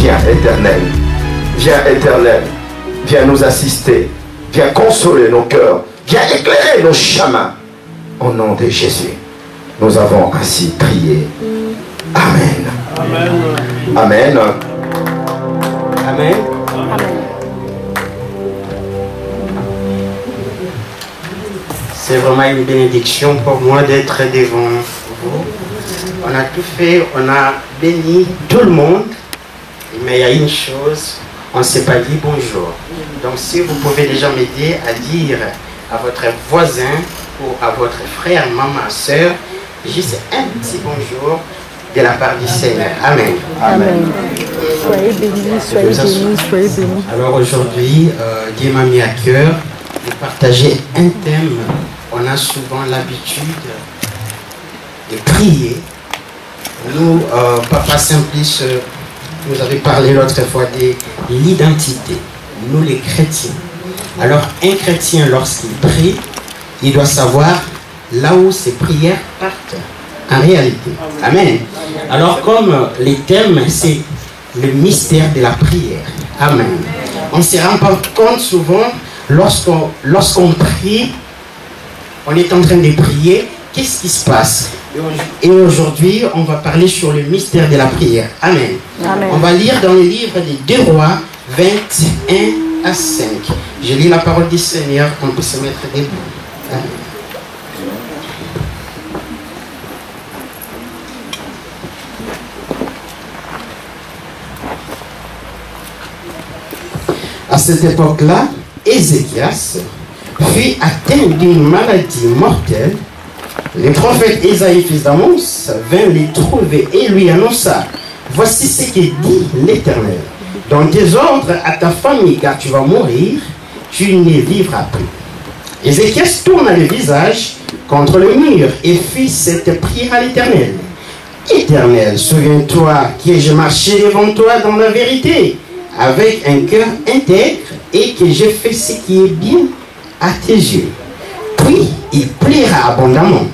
Viens, Éternel. Viens, Éternel. Viens nous assister. Viens consoler nos cœurs. Viens éclairer nos chemins. Au nom de Jésus, nous avons ainsi prié. Amen. Amen. Amen. Amen. C'est vraiment une bénédiction pour moi d'être devant vous. On a tout fait, on a béni tout le monde, mais il y a une chose, on ne s'est pas dit bonjour. Donc si vous pouvez déjà m'aider à dire à votre voisin ou à votre frère, maman, soeur, juste un petit bonjour de la part du Seigneur. Amen. Amen. Soyez bénis, soyez bénis, soyez bénis. Alors aujourd'hui, Dieu m'a mis à cœur de partager un thème. On a souvent l'habitude de prier. Nous, Papa Simplice, nous avait parlé l'autre fois de l'identité. Nous les chrétiens. Alors un chrétien, lorsqu'il prie, il doit savoir là où ses prières partent en réalité. Amen. Alors comme les thèmes, c'est le mystère de la prière. Amen. On ne se rend pas compte souvent lorsqu'on prie, on est en train de prier, qu'est-ce qui se passe? Et aujourd'hui, on va parler sur le mystère de la prière. Amen. Amen. On va lire dans le livre des 2 Rois 21 à 5. Je lis la parole du Seigneur, on peut se mettre debout. Amen. À cette époque-là, Ézéchias fut atteint d'une maladie mortelle. Le prophète Ésaïe, fils d'Amos, vint les trouver et lui annonça: voici ce que dit l'Éternel. Dans tes ordres à ta famille, car tu vas mourir, tu ne vivras plus. Ézéchias tourna le visage contre le mur et fit cette prière à l'Éternel. Éternel, souviens-toi que je marchais devant toi dans la vérité, avec un cœur intègre, et que j'ai fait ce qui est bien à tes yeux. Puis il plaira abondamment.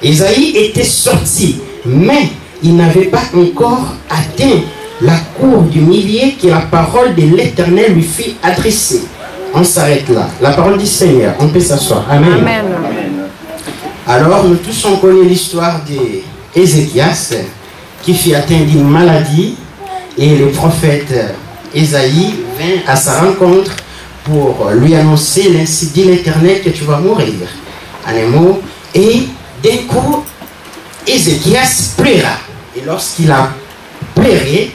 Ésaïe était sorti, mais il n'avait pas encore atteint la cour du millier que la parole de l'Éternel lui fit adresser. On s'arrête là. La parole du Seigneur, on peut s'asseoir. Amen. Amen. Alors, nous tous on connaît l'histoire d'Ézéchias qui fut atteint d'une maladie, et le prophète Ésaïe vint à sa rencontre pour lui annoncer: l'ainsi dit l'Éternel que tu vas mourir. En un mot, et d'un coup, Ézéchias pleura. Et lorsqu'il a pleuré,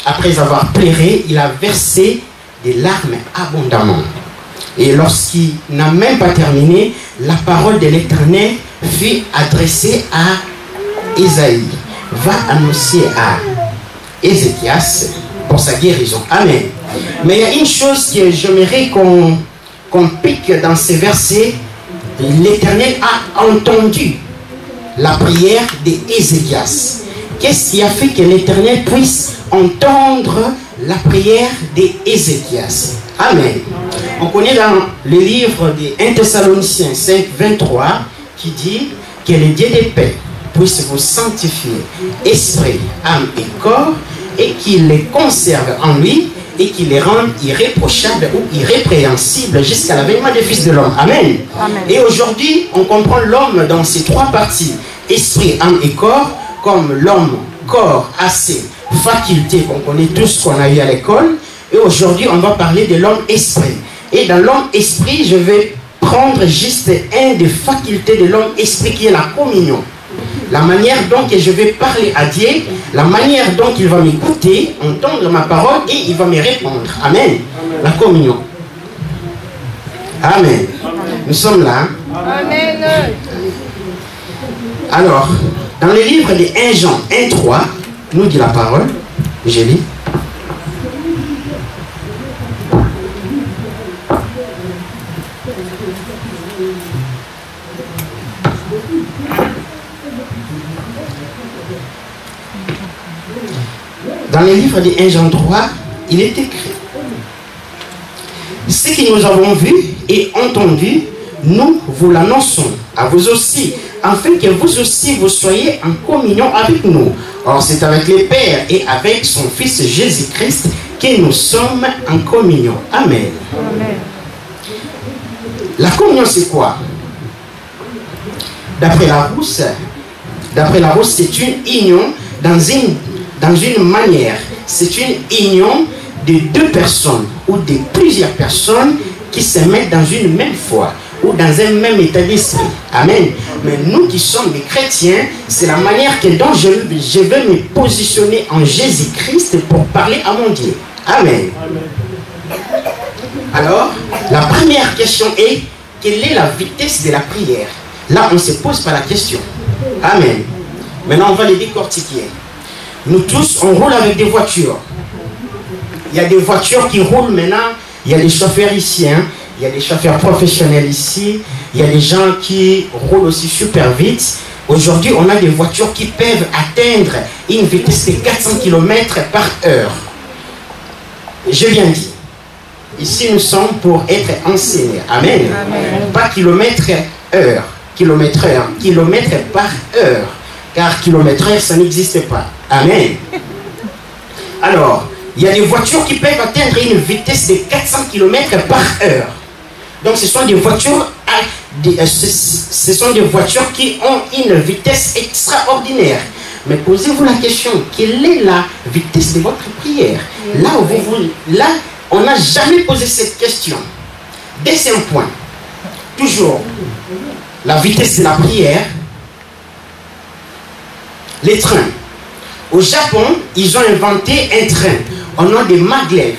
après avoir pleuré, il a versé des larmes abondamment. Et lorsqu'il n'a même pas terminé, la parole de l'Éternel fut adressée à Ésaïe: va annoncer à Ézéchias pour sa guérison. Amen. Mais il y a une chose que j'aimerais qu'on pique dans ces versets. L'Éternel a entendu la prière d'Ézéchias. Qu'est-ce qui a fait que l'Éternel puisse entendre la prière d'Ézéchias? Amen. On connaît dans le livre des 1 Thessaloniciens 5, 23 qui dit que le Dieu de paix puisse vous sanctifier, esprit, âme et corps, et qu'il les conserve en lui et qu'il les rende irréprochables ou irrépréhensibles jusqu'à l'avènement des fils de l'homme. Amen. Amen. Et aujourd'hui, on comprend l'homme dans ces 3 parties, esprit, âme et corps, comme l'homme, corps, a ses facultés qu'on connaît tous, qu'on a eu à l'école. Et aujourd'hui, on va parler de l'homme esprit. Et dans l'homme esprit, je vais prendre juste un des facultés de l'homme esprit qui est la communion. La manière dont je vais parler à Dieu, la manière dont il va m'écouter, entendre ma parole et il va me répondre. Amen. La communion. Amen. Nous sommes là. Amen. Alors, dans le livre de 1 Jean 1,3, nous dit la parole, je lis. Dans le livre de 1 Jean 3, il est écrit: ce que nous avons vu et entendu, nous vous l'annonçons à vous aussi, afin que vous aussi vous soyez en communion avec nous. Or, c'est avec le Père et avec son Fils Jésus-Christ que nous sommes en communion. Amen. Amen. La communion, c'est quoi? D'après la Rousse, c'est une union dans une manière. C'est une union de deux personnes ou de plusieurs personnes qui se mettent dans une même foi ou dans un même état d'esprit. Amen. Mais nous qui sommes des chrétiens, c'est la manière dont je veux me positionner en Jésus-Christ pour parler à mon Dieu. Amen. Alors, la première question est, quelle est la vitesse de la prière? Là, on ne se pose pas la question. Amen. Maintenant, on va les décortiquer. Nous tous, on roule avec des voitures. Il y a des voitures qui roulent maintenant. Il y a des chauffeurs ici, hein. Il y a des chauffeurs professionnels ici. Il y a des gens qui roulent aussi super vite. Aujourd'hui, on a des voitures qui peuvent atteindre une vitesse de 400 km par heure. J'ai bien dit. Ici, nous sommes pour être enseignés. Amen. Amen. Pas kilomètre-heure. Kilomètre-heure. Kilomètre par heure. Car kilomètre-heure, ça n'existe pas. Amen. Alors, il y a des voitures qui peuvent atteindre une vitesse de 400 km par heure. Donc, ce sont des voitures qui ont une vitesse extraordinaire. Mais posez-vous la question, quelle est la vitesse de votre prière? Là, on n'a jamais posé cette question. Deuxième point, toujours, la vitesse de la prière, les trains. Au Japon, ils ont inventé un train au nom de maglev.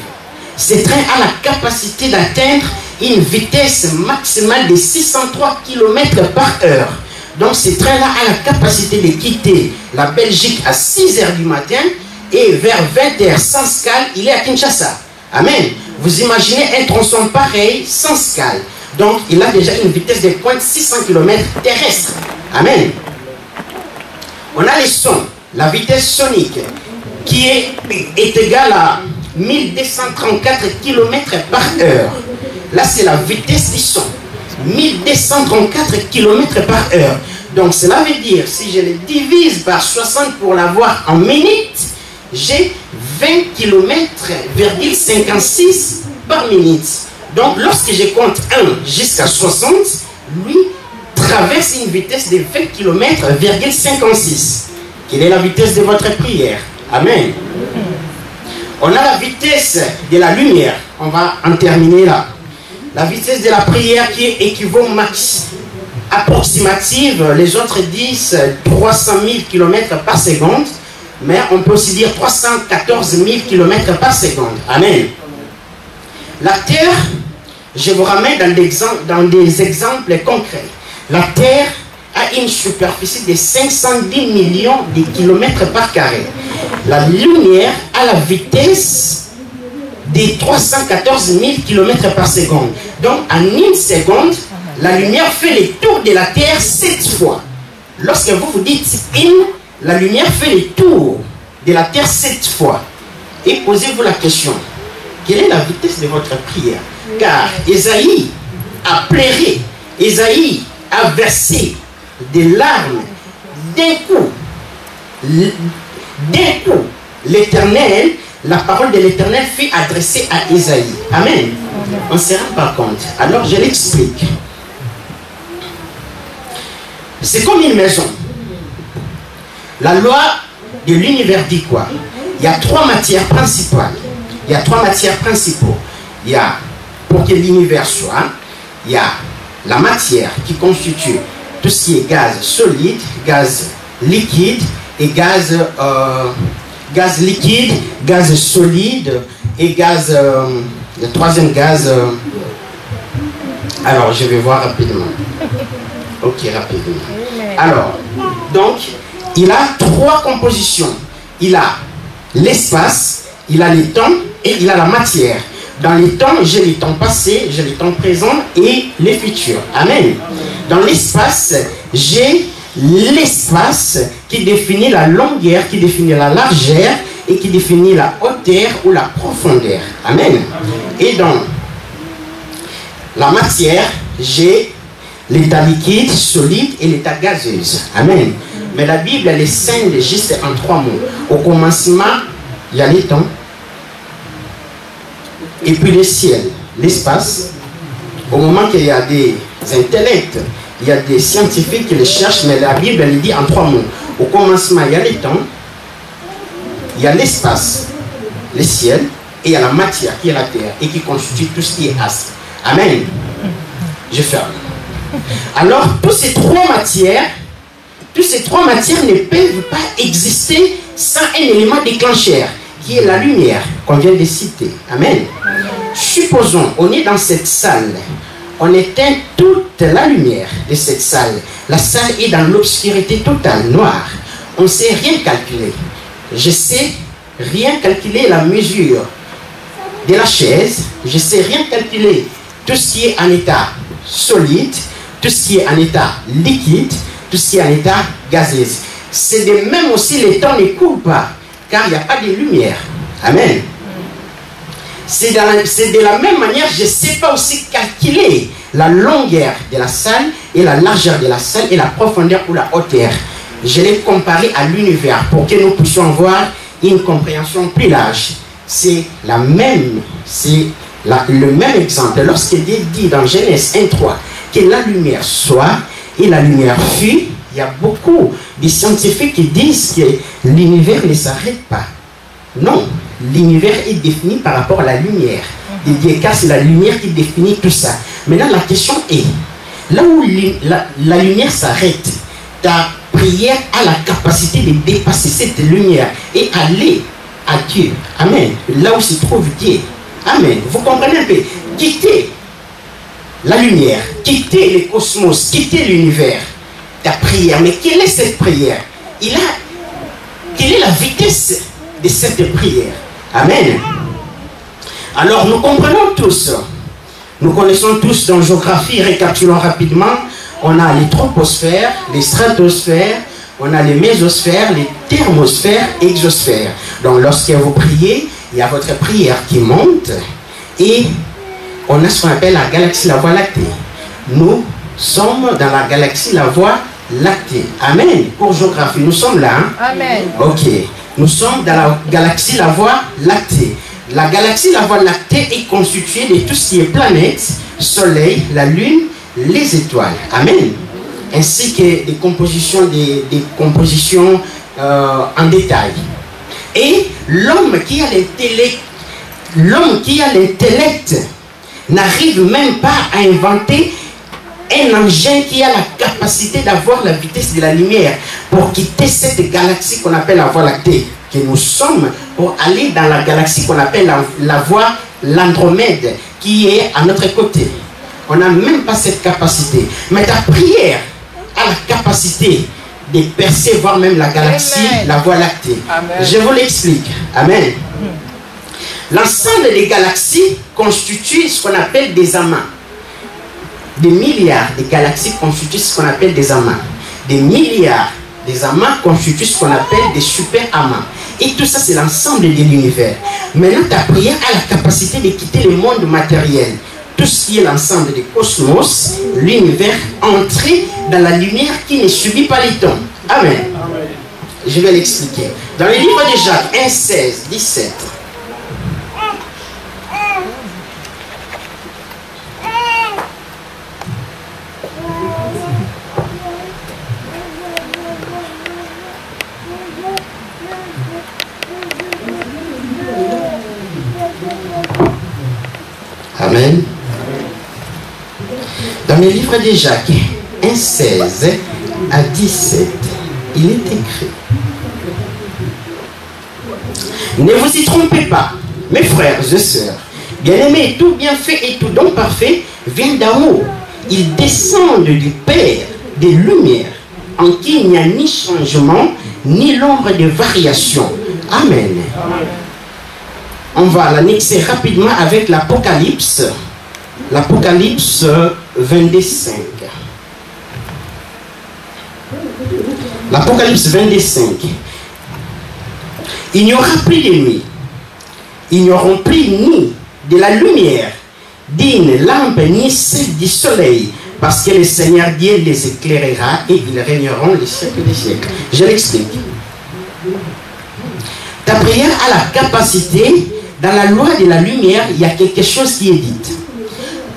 Ce train a la capacité d'atteindre une vitesse maximale de 603 km par heure. Donc ce train-là a la capacité de quitter la Belgique à 6 h du matin et vers 20 h sans escale, il est à Kinshasa. Amen. Vous imaginez un tronçon pareil sans escale. Donc il a déjà une vitesse de 600 km terrestre. Amen. On a les sons, la vitesse sonique qui est égale à 1234 km par heure. Là, c'est la vitesse du son. 1234 km par heure. Donc, cela veut dire, si je le divise par 60 pour l'avoir en minutes, j'ai 20 km,56 par minute. Donc, lorsque je compte 1 jusqu'à 60, lui traverse une vitesse de 20 km,56. Quelle est la vitesse de votre prière? Amen. On a la vitesse de la lumière. On va en terminer là. La vitesse de la prière qui équivaut max approximative. Les autres disent 300 000 km par seconde. Mais on peut aussi dire 314 000 km par seconde. Amen. La Terre, je vous ramène dans des exemples concrets. La Terre a une superficie de 510 millions de kilomètres par carré. La lumière a la vitesse de 314 000 km par seconde. Donc, en une seconde, la lumière fait le tour de la Terre 7 fois. Lorsque vous dites une, la lumière fait le tour de la Terre 7 fois. Et posez-vous la question, quelle est la vitesse de votre prière? Car Ésaïe a pleuré, Ésaïe a versé des larmes d'un coup. L'Éternel, la parole de l'Éternel fut adressée à Ésaïe. Amen. On ne se rend pas compte. Alors je l'explique. C'est comme une maison. La loi de l'univers dit quoi? Il y a 3 matières principales. Il y a 3 matières principaux. Il y a, pour que l'univers soit, il y a la matière qui constitue tout ce qui est gaz solide, gaz liquide et gaz liquide, gaz solide et gaz, le troisième gaz, alors je vais voir rapidement. Ok, rapidement. Alors, donc, il a 3 compositions. Il a l'espace, il a le temps et il a la matière. Dans les temps, j'ai le temps passé, j'ai le temps présent et le futur. Amen. Dans l'espace, j'ai l'espace qui définit la longueur, qui définit la largeur et qui définit la hauteur ou la profondeur. Amen. Et dans la matière, j'ai l'état liquide, solide et l'état gazeuse. Amen. Mais la Bible, elle est scinde juste en 3 mots. Au commencement, il y a les temps. Et puis le ciel, l'espace. Au moment qu'il y a des intellects, il y a des scientifiques qui les cherchent, mais la Bible, elle dit en 3 mots. Au commencement, il y a les temps, il y a l'espace, le ciel, et il y a la matière qui est la terre et qui constitue tout ce qui est astre. Amen. Je ferme. Alors, toutes ces trois matières ne peuvent pas exister sans un élément déclencheur, qui est la lumière qu'on vient de citer. Amen. Supposons, on est dans cette salle, on éteint toute la lumière de cette salle. La salle est dans l'obscurité totale, noire. On ne sait rien calculer. Je sais rien calculer la mesure de la chaise. Je ne sais rien calculer tout ce qui est en état solide, tout ce qui est en état liquide, tout ce qui est en état gazeux. C'est de même aussi, le temps ne coule pas, car il n'y a pas de lumière. Amen. C'est de la même manière, je ne sais pas aussi calculer la longueur de la salle et la largeur de la salle et la profondeur ou la hauteur. Je l'ai comparé à l'univers pour que nous puissions voir une compréhension plus large. C'est le même exemple. Lorsqu'il est dit dans Genèse 1:3 que la lumière soit et la lumière fut, il y a beaucoup de scientifiques qui disent que l'univers ne s'arrête pas. Non, l'univers est défini par rapport à la lumière de Dieu, car c'est la lumière qui définit tout ça. Maintenant, la question est, là où la lumière s'arrête, ta prière a la capacité de dépasser cette lumière et aller à Dieu. Amen. Là où se trouve Dieu. Amen. Vous comprenez un peu? Quitter la lumière, quitter le cosmos, quitter l'univers. Ta prière, mais quelle est cette prière? Quelle est la vitesse de cette prière? Amen. Alors nous comprenons tous, nous connaissons tous dans géographie, récapitulons rapidement, on a les troposphères, les stratosphères, on a les mésosphères, les thermosphères, exosphères. Donc lorsque vous priez, il y a votre prière qui monte et on a ce qu'on appelle la galaxie, la Voie lactée. Nous sommes dans la galaxie, la Voie lactée. Amen. Pour géographie, nous sommes là. Hein? Amen. Ok. Nous sommes dans la galaxie, la Voie lactée. La galaxie, la Voie lactée est constituée de tout ce qui est planète, soleil, la lune, les étoiles. Amen. Ainsi que des compositions, en détail. Et l'homme qui a l'intellect n'arrive même pas à inventer un engin qui a la capacité d'avoir la vitesse de la lumière pour quitter cette galaxie qu'on appelle la Voie lactée, que nous sommes, pour aller dans la galaxie qu'on appelle la Voie l'Andromède, qui est à notre côté. On n'a même pas cette capacité. Mais ta prière a la capacité de percevoir même la galaxie, Amen. La Voie lactée. Amen. Je vous l'explique. Amen. L'ensemble des galaxies constitue ce qu'on appelle des amas. Des milliards de galaxies constituent ce qu'on appelle des amas. Des milliards des amas constituent ce qu'on appelle des super amas. Et tout ça, c'est l'ensemble de l'univers. Maintenant, ta prière a la capacité de quitter le monde matériel. Tout ce qui est l'ensemble des cosmos, l'univers, entrer dans la lumière qui ne subit pas les temps. Amen. Amen. Je vais l'expliquer. Dans le livre de Jacques 1, 16, 17. Amen. Dans le livre de Jacques 1, 16 à 17, il est écrit: ne vous y trompez pas, mes frères et sœurs. Bien-aimés, tout bienfait et tout don parfait vient d'amour. Ils descendent du Père des Lumières, en qui il n'y a ni changement, ni l'ombre de variation. Amen. Amen. On va l'annexer rapidement avec l'Apocalypse. L'Apocalypse 22:5. L'Apocalypse 22:5. Il n'y aura plus de nuit. Ils n'auront plus ni de la lumière, d'une lampe, ni celle du soleil, Parce que le Seigneur Dieu les éclairera et ils régneront les siècles des siècles. Je l'explique. Ta prière a la capacité, dans la loi de la lumière, il y a quelque chose qui est dit.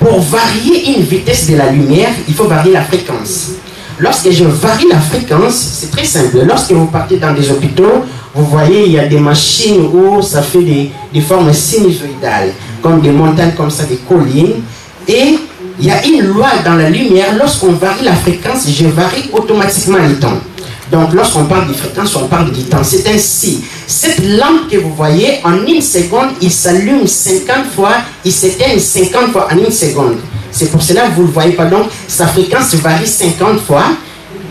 Pour varier une vitesse de la lumière, il faut varier la fréquence. Lorsque je varie la fréquence, c'est très simple. Lorsque vous partez dans des hôpitaux, vous voyez, il y a des machines où ça fait des formes sinusoïdales, comme des montagnes comme ça, des collines. Et il y a une loi dans la lumière, lorsqu'on varie la fréquence, je varie automatiquement le temps. Donc lorsqu'on parle de fréquence, on parle du temps. C'est ainsi. Cette lampe que vous voyez, en une seconde, il s'allume 50 fois, il s'éteint 50 fois en une seconde. C'est pour cela que vous ne le voyez pas. Donc sa fréquence varie 50 fois,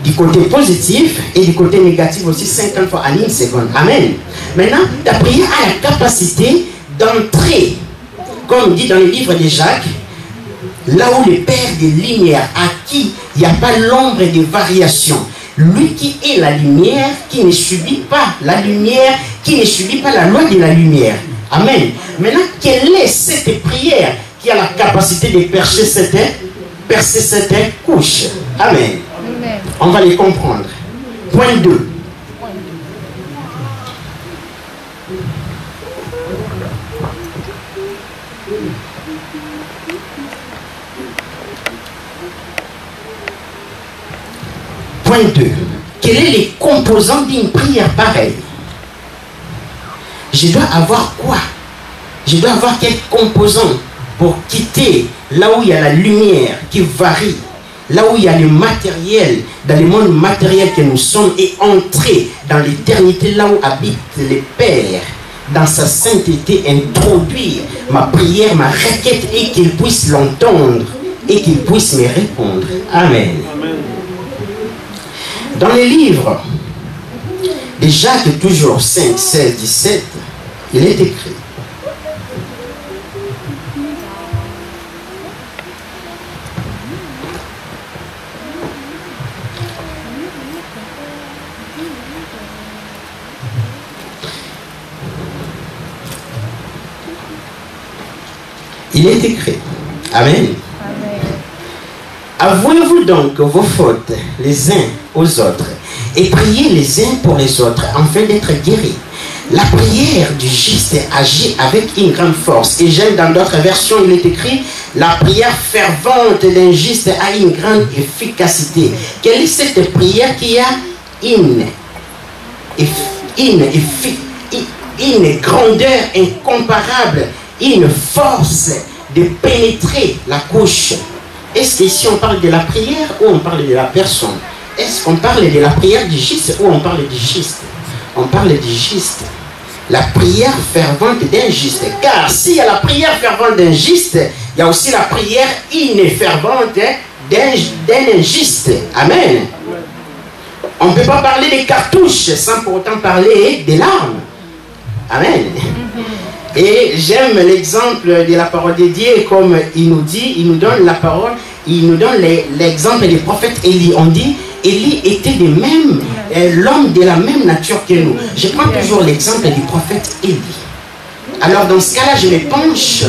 du côté positif et du côté négatif aussi 50 fois en une seconde. Amen. Maintenant, ta prière a la capacité d'entrer, comme dit dans le livre de Jacques, là où le Père des Lumières, à qui il n'y a pas l'ombre de variation. Lui qui est la lumière, qui ne subit pas la lumière, qui ne subit pas la loi de la lumière. Amen. Maintenant, quelle est cette prière qui a la capacité de percer cette couche? Amen. Amen. On va les comprendre. Point 2. Point 2. Quels sont les composants d'une prière pareille? Je dois avoir quoi? Je dois avoir quels composants pour quitter là où il y a la lumière qui varie, là où il y a le matériel, dans le monde matériel que nous sommes, et entrer dans l'éternité là où habite le Père, dans sa sainteté, introduire ma prière, ma requête, et qu'il puisse l'entendre et qu'il puisse me répondre. Amen. Amen. Dans les livres de Jacques, toujours 5, 16, 17, il est écrit: il est écrit. Amen. Avouez-vous donc vos fautes les uns aux autres et priez les uns pour les autres afin d'être guéris. La prière du juste agit avec une grande force. Et j'aime, dans d'autres versions, il est écrit: la prière fervente d'un juste a une grande efficacité. Quelle est cette prière qui a une grandeur incomparable, une force de pénétrer la couche? Est-ce que ici on parle de la prière ou on parle de la personne? Est-ce qu'on parle de la prière du juste ou on parle du juste? On parle du juste. La prière fervente d'un juste. Car s'il y a la prière fervente d'un juste, il y a aussi la prière infervente d'un injuste. Amen. On ne peut pas parler des cartouches sans pour autant parler des larmes. Amen. Et j'aime l'exemple de la parole de Dieu, comme il nous dit, il nous donne la parole, il nous donne l'exemple du prophète Élie. On dit, Élie était de même, l'homme de la même nature que nous. Je prends toujours l'exemple du prophète Élie. Alors dans ce cas-là, je me penche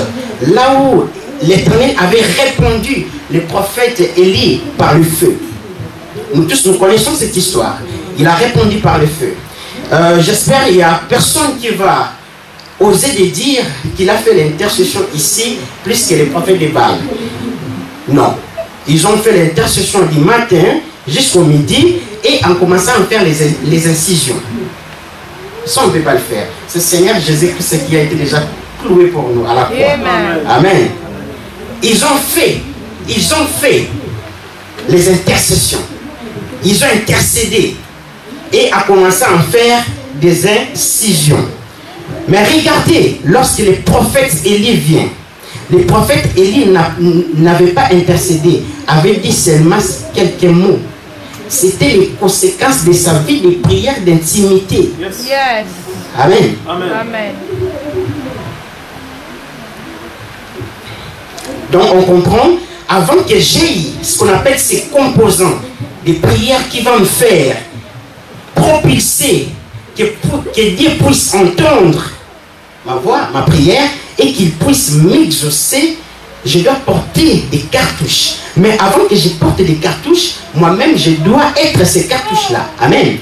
là où l'Éternel avait répondu le prophète Élie par le feu. Nous tous, nous connaissons cette histoire. Il a répondu par le feu. J'espère qu'il n'y a personne qui va oser de dire qu'il a fait l'intercession ici plus que les prophètes de Baal. Non. Ils ont fait l'intercession du matin jusqu'au midi et en commençant à faire les incisions. Ça, on ne peut pas le faire. C'est Seigneur Jésus-Christ qui a été déjà cloué pour nous à la croix. Amen. Amen. Ils ont fait les intercessions. Ils ont intercédé et a commencé à en faire des incisions. Mais regardez, lorsque le prophète Élie vient, le prophète Élie n'avait pas intercédé, avait dit seulement quelques mots. C'était les conséquences de sa vie de prière d'intimité. Yes. Amen. Amen. Amen. Donc on comprend, avant que j'aie ce qu'on appelle ces composants de prière qui vont me faire propulser, que Dieu puisse entendre ma voix, ma prière, et qu'il puisse m'exaucer, je dois porter des cartouches. Mais avant que je porte des cartouches, moi-même, je dois être ces cartouches-là. Amen.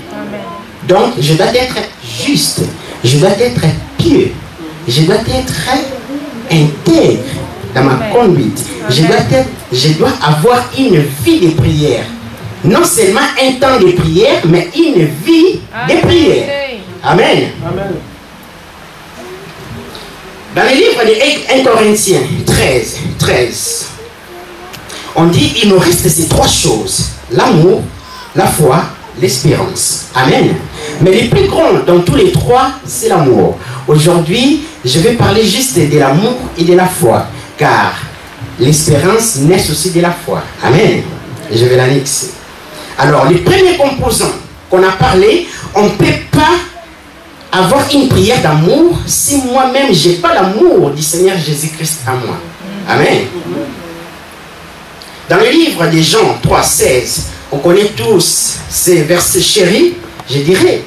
Donc, je dois être juste. Je dois être pieux. Je dois être intègre dans ma conduite. Je dois avoir une vie de prière. Non seulement un temps de prière, mais une vie de prière. Amen. Amen. Dans le livre de 1 Corinthiens 13, on dit il nous reste ces trois choses: l'amour, la foi, l'espérance. Amen. Mais le plus grand dans tous les trois, c'est l'amour. Aujourd'hui, je vais parler juste de l'amour et de la foi, car l'espérance naît aussi de la foi. Amen. Et je vais l'annexer. Alors, les premiers composants qu'on a parlé, on ne peut pas avoir une prière d'amour si moi-même je n'ai pas l'amour du Seigneur Jésus-Christ à moi. Amen. Dans le livre de Jean 3,16, on connaît tous ces versets chéris, je dirais.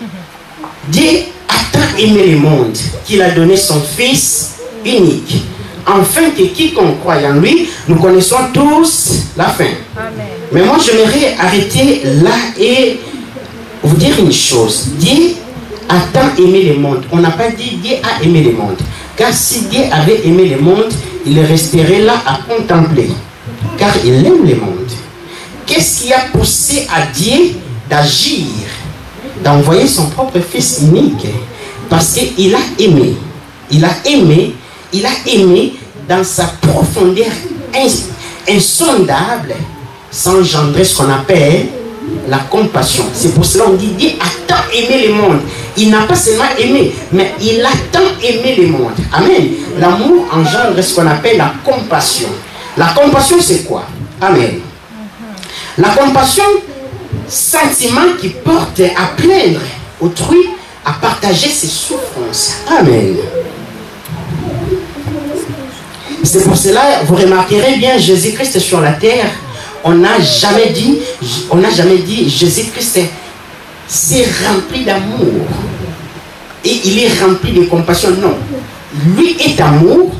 Dieu a tant aimé le monde qu'il a donné son Fils unique, afin que quiconque croit en lui, nous connaissons tous la fin. Amen. Mais moi, j'aimerais arrêter là et vous dire une chose. Dieu a tant aimé le monde. On n'a pas dit Dieu a aimé le monde. Car si Dieu avait aimé le monde, il resterait là à contempler. Car il aime le monde. Qu'est-ce qui a poussé à Dieu d'agir, d'envoyer son propre Fils unique? Parce qu'il a aimé. Il a aimé. Il a aimé dans sa profondeur insondable, sans engendrer ce qu'on appelle la compassion. C'est pour cela qu'on dit Dieu a tant aimé le monde. Il n'a pas seulement aimé, mais il a tant aimé le monde. Amen. L'amour engendre ce qu'on appelle la compassion. La compassion, c'est quoi? Amen. La compassion, sentiment qui porte à plaindre autrui, à partager ses souffrances. Amen. C'est pour cela, vous remarquerez bien, Jésus-Christ sur la terre, on n'a jamais dit Jésus-Christ c'est rempli d'amour. Et il est rempli de compassion. Non. Lui est amour,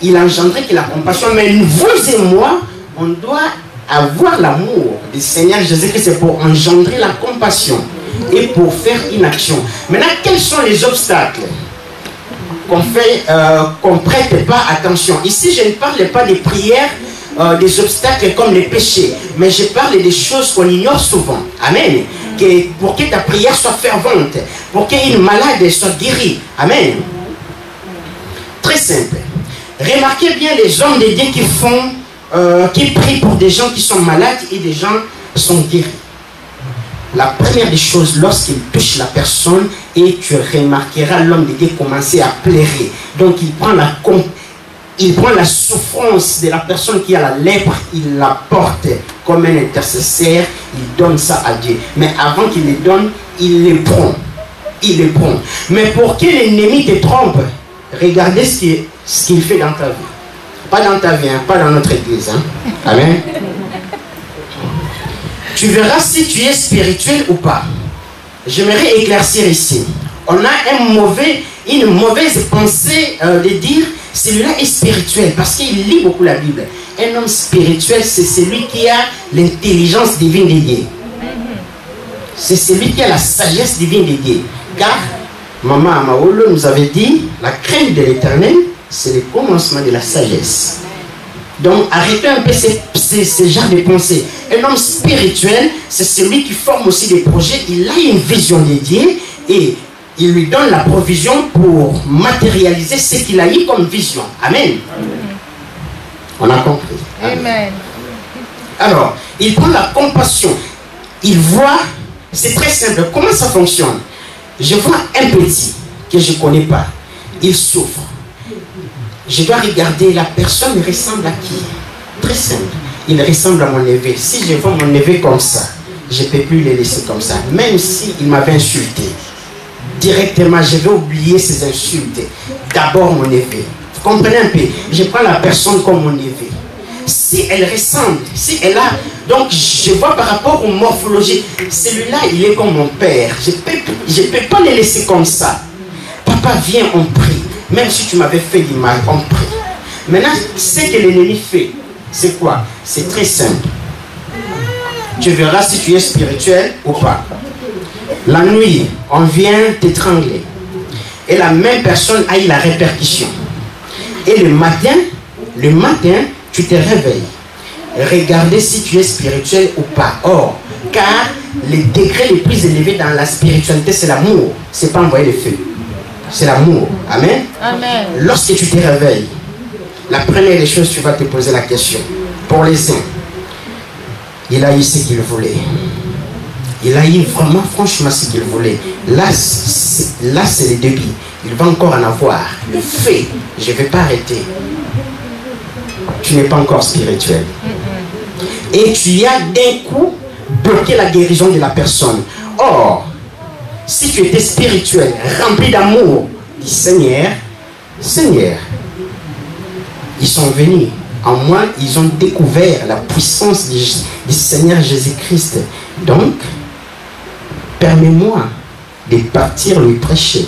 il engendrait que la compassion. Mais vous et moi, on doit avoir l'amour du Seigneur Jésus-Christ pour engendrer la compassion et pour faire une action. Maintenant, quels sont les obstacles qu'on ne prête pas attention? Ici, je ne parle pas des prières, des obstacles comme les péchés, mais je parle des choses qu'on ignore souvent. Amen. Pour que ta prière soit fervente, pour qu'une malade soit guérie. Amen. Très simple. Remarquez bien les hommes de Dieu qui prient pour des gens qui sont malades et des gens qui sont guéris. La première des choses, lorsqu'il touche la personne, et tu remarqueras l'homme de Dieu commencer à pleurer. Donc il prend la souffrance de la personne qui a la lèpre, il la porte comme un intercesseur, il donne ça à Dieu. Mais avant qu'il le donne, il le prend. Il le prend. Mais pour que l'ennemi te trompe, regardez ce qu'il fait dans ta vie. Pas dans ta vie, hein, pas dans notre église. Hein. Amen. Tu verras si tu es spirituel ou pas. J'aimerais éclaircir ici. On a une mauvaise pensée de dire celui-là est spirituel parce qu'il lit beaucoup la Bible. Un homme spirituel, c'est celui qui a l'intelligence divine de Dieu. C'est celui qui a la sagesse divine de Dieu. Car Maman Amaolo nous avait dit la crainte de l'Éternel, c'est le commencement de la sagesse. Donc arrêtez un peu ces genres de pensées. Un homme spirituel, c'est celui qui forme aussi des projets. Il a une vision de Dieu et il lui donne la provision pour matérialiser ce qu'il a eu comme vision. Amen. On a compris. Amen. Alors, il prend la compassion. Il voit, c'est très simple. Comment ça fonctionne? Je vois un petit que je ne connais pas. Il souffre. Je dois regarder la personne ressemble à qui? Très simple. Il ressemble à mon neveu. Si je vois mon neveu comme ça, je ne peux plus le laisser comme ça. Même s'il m'avait insulté. Directement, je vais oublier ces insultes. D'abord mon neveu. Vous comprenez un peu? Je prends la personne comme mon neveu. Si elle ressemble, si elle a... Donc je vois par rapport aux morphologies. Celui-là, il est comme mon père. Je ne peux pas le laisser comme ça. Papa, viens, on prie. Même si tu m'avais fait du mal, on prie. Maintenant, ce que l'ennemi fait, c'est quoi? C'est très simple. Tu verras si tu es spirituel ou pas. La nuit, on vient t'étrangler. Et la même personne a eu la répercussion. Et le matin, tu te réveilles. Regardez si tu es spirituel ou pas. Or, car les degrés les plus élevés dans la spiritualité, c'est l'amour. C'est pas envoyer le feu. C'est l'amour. Amen. Amen. Lorsque tu te réveilles, la première des choses, tu vas te poser la question. Pour les saints, il a eu ce qu'il voulait. Il a eu vraiment, franchement, ce qu'il voulait. Là, c'est le début. Il va encore en avoir. Le fait, je ne vais pas arrêter. Tu n'es pas encore spirituel. Et tu as d'un coup bloqué la guérison de la personne. Or, si tu étais spirituel, rempli d'amour, dis Seigneur, Seigneur, ils sont venus. En moi, ils ont découvert la puissance du Seigneur Jésus-Christ. Donc, permets-moi de partir lui prêcher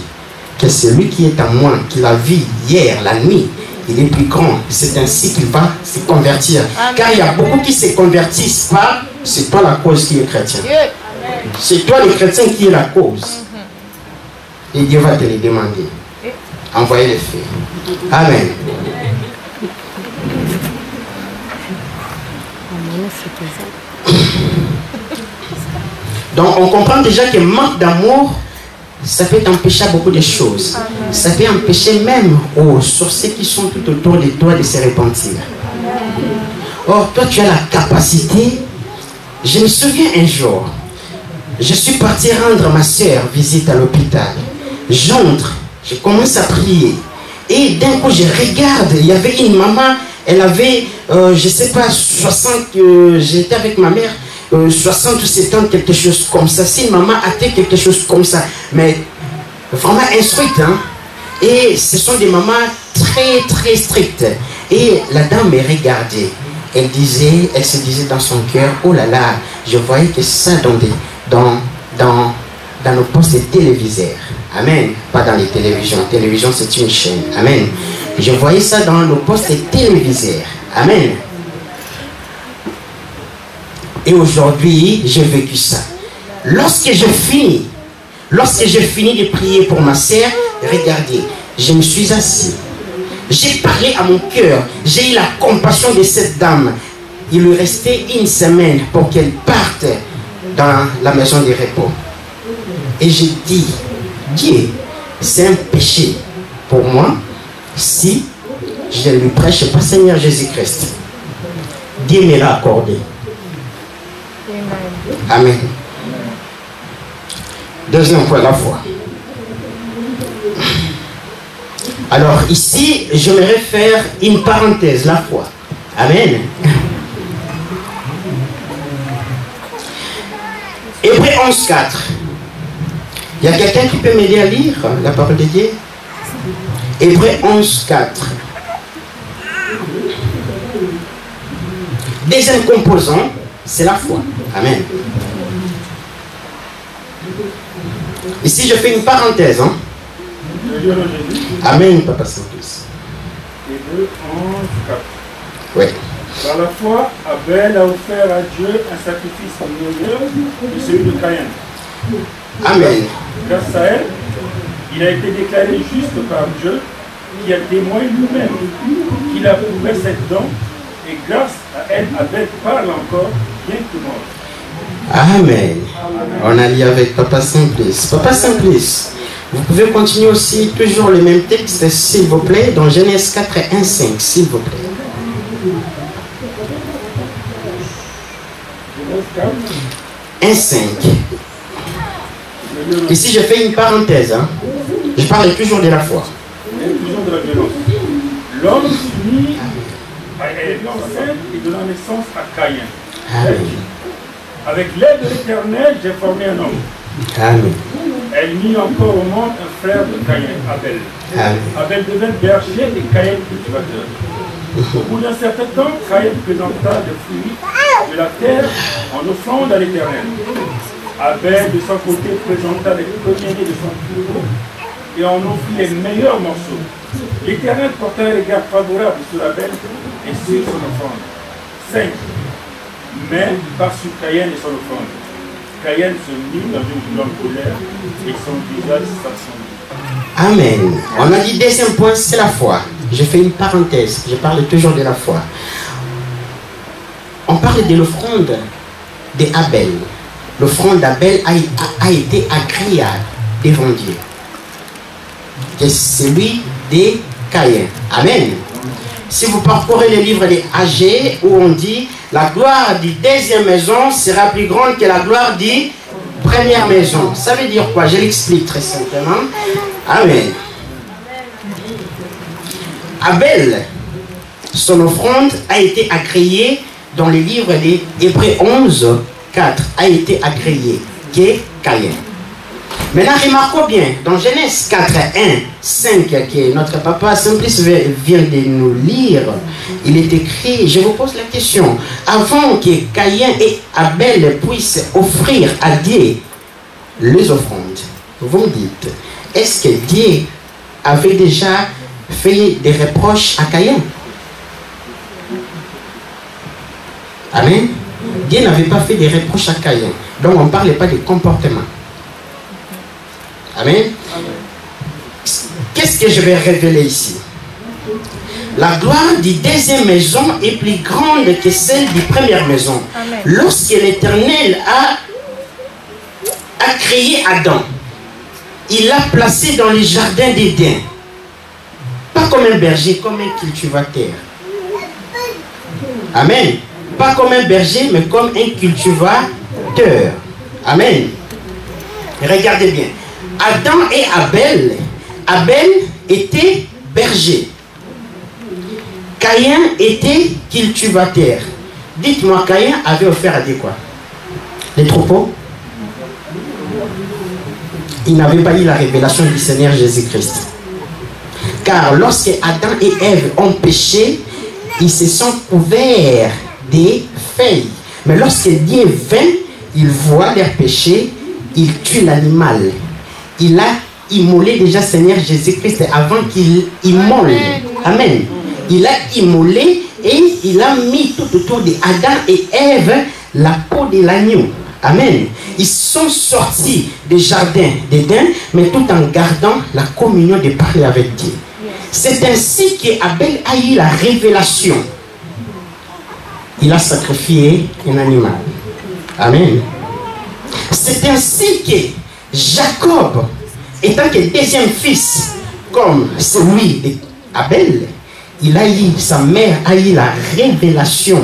que celui qui est en moi, qui l'a vu hier, la nuit, il est plus grand. C'est ainsi qu'il va se convertir. Amen. Car il y a beaucoup qui se convertissent pas. C'est toi la cause qui est chrétien. C'est toi le chrétien qui est la cause. Et Dieu va te le demander. Envoyez les feux. Amen. Donc on comprend déjà que manque d'amour, ça peut t'empêcher beaucoup de choses. Ça peut empêcher même aux sorciers qui sont tout autour de toi de se repentir. Or, toi tu as la capacité. Je me souviens un jour, je suis parti rendre ma soeur visite à l'hôpital. J'entre, je commence à prier. Et d'un coup je regarde, il y avait une maman, elle avait, je sais pas, 60, j'étais avec ma mère, 60 ou 70, quelque chose comme ça. C'est une maman athée, quelque chose comme ça. Mais vraiment instruite. Hein? Et ce sont des mamans très, très strictes. Et la dame me regardait. Elle se disait dans son cœur, oh là là, je voyais que ça dans nos postes de téléviseurs. Amen. Pas dans les télévisions. Télévision, c'est une chaîne. Amen. Je voyais ça dans nos postes de téléviseurs. Amen. Et aujourd'hui, j'ai vécu ça. Lorsque je finis de prier pour ma sœur, regardez, je me suis assis. J'ai parlé à mon cœur. J'ai eu la compassion de cette dame. Il lui restait une semaine pour qu'elle parte dans la maison de repos. Et j'ai dit, Dieu, c'est un péché pour moi si je ne lui prêche pas Seigneur Jésus-Christ. Dieu me l'a accordé. Amen. Deuxième point, la foi. Alors ici, j'aimerais faire une parenthèse, la foi. Amen. Hébreux 11.4. Il y a quelqu'un qui peut m'aider à lire la parole de Dieu? Hébreux 11.4. Deuxième composant, c'est la foi. Amen. Ici, je fais une parenthèse. Hein? Amen, Papa Saint-Christ. Hébreux 11.4. Oui. Par la foi, Abel a offert à Dieu un sacrifice meilleur que celui de Caïn. Amen. Grâce à elle, il a été déclaré juste par Dieu, qui a témoigné lui-même qu'il a prouvé cette don, et grâce à elle, Abel parle encore, bien que mort. Amen. On a lié avec Papa Simplice. Papa Simplice, vous pouvez continuer aussi toujours le même texte, s'il vous plaît, dans Genèse 4 et 1.5, s'il vous plaît. 1.5. Ici, je fais une parenthèse. Hein. Je parle toujours de la foi. Toujours de la violence. L'homme s'unit à l'enceinte et donna naissance à Caïn. Amen. Avec l'aide de l'Éternel, j'ai formé un homme. Amen. Elle mit encore au monde un frère de Caïn, Abel. Amen. Abel devint berger et Caïn cultivateur. Au bout d'un certain temps, Caïn présenta des fruits de la terre en offrande à l'Éternel. Abel, de son côté, présenta les premiers-nés de son troupeau et on offrit les meilleurs morceaux. L'Éternel porta un regard favorable sur Abel et sur son offrande. 5. Mais pas sur Caïn et son offrande. Caïn se mit dans une grande colère et son visage s'ascendit. Amen. On a dit deuxième point, c'est la foi. Je fais une parenthèse, je parle toujours de la foi. On parle de l'offrande d'Abel. L'offrande d'Abel a été agréable devant Dieu. C'est celui de Caïn. Amen. Si vous parcourez le livre des Agées, où on dit la gloire du deuxième maison sera plus grande que la gloire du première maison. Ça veut dire quoi? Je l'explique très simplement. Amen. Abel, son offrande a été agréée dans le livre des Hébreux 11, 4, a été agréée que Caïn. Maintenant, remarquons bien, dans Genèse 4, 1, 5, que notre papa Simplice vient de nous lire, il est écrit, je vous pose la question, avant que Caïn et Abel puissent offrir à Dieu les offrandes, vous me dites, est-ce que Dieu avait déjà fait des reproches à Caïn? Amen. Dieu n'avait pas fait des reproches à Caïn. Donc on ne parle pas de comportement. Amen. Qu'est-ce que je vais révéler ici? La gloire du deuxième maison est plus grande que celle du première maison. Amen. Lorsque l'Éternel a créé Adam, il l'a placé dans le jardin d'Éden. Pas comme un berger, comme un cultivateur. Amen. Pas comme un berger, mais comme un cultivateur. Amen. Regardez bien. Adam et Abel. Abel était berger. Caïn était cultivateur. Dites-moi, Caïn avait offert à Dieu quoi? Les troupeaux? Il n'avait pas eu la révélation du Seigneur Jésus-Christ. Car lorsque Adam et Ève ont péché, ils se sont couverts des feuilles. Mais lorsque Dieu vint, il voit leur péché, il tue l'animal. Il a immolé déjà Seigneur Jésus-Christ avant qu'il immole. Amen. Il a immolé et il a mis tout autour d'Adam et Ève la peau de l'agneau. Amen. Ils sont sortis du jardin d'Éden, mais tout en gardant la communion de parler avec Dieu. C'est ainsi qu'Abel a eu la révélation. Il a sacrifié un animal. Amen. C'est ainsi que Jacob, étant que deuxième fils, comme celui d'Abel, sa mère a eu la révélation